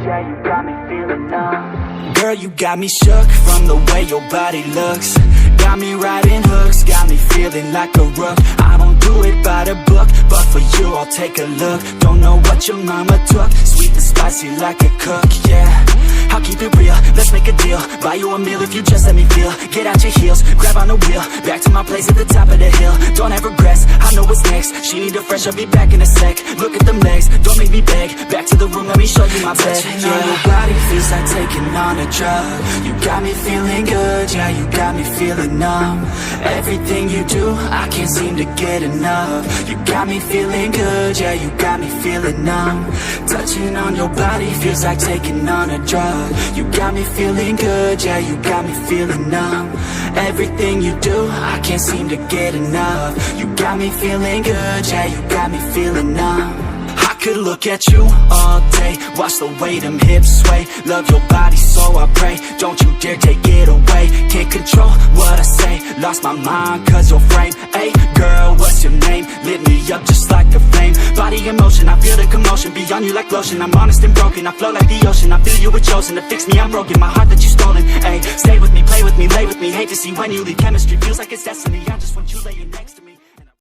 yeah, you got me feeling numb. Girl, you got me shook from the way your body looks. Got me riding hooks, got me feeling like a rook. I don't do it by the book, but for you I'll take a look. Don't know what your mama took, sweet and spicy like a cook, yeah. I'll keep it real, let's make a deal. Buy you a meal if you just let me feel. Get out your heels, grab on the wheel. Back to my place at the top of the hill. Don't have regrets, I know what's next. She need a fresh, I'll be back in a sec. Look at them legs, don't make me beg. Back to the room, let me show you my bed. Touching on your body feels like taking on a drug. You got me feeling good, yeah, you got me feeling numb. Everything you do, I can't seem to get enough. You got me feeling good, yeah, you got me feeling numb. Touching on your body feels like taking on a drug. You got me feeling good, yeah, you got me feeling numb. Everything you do, I can't seem to get enough. You got me feeling good, yeah, you got me feeling numb. I could look at you all day, watch the way them hips sway. Love your body so I pray, don't you dare take it away. Can't control what I say, lost my mind cause your frame. Hey girl, what's your name? Lit me up just like a flame. Body in motion, I feel the commotion. Beyond you like lotion, I'm honest and broken. I flow like the ocean, I feel you were chosen to fix me, I'm broken. My heart that you stolen, hey. Stay with me, play with me, lay with me. Hate to see when you leave, chemistry feels like it's destiny. I just want you laying next to me.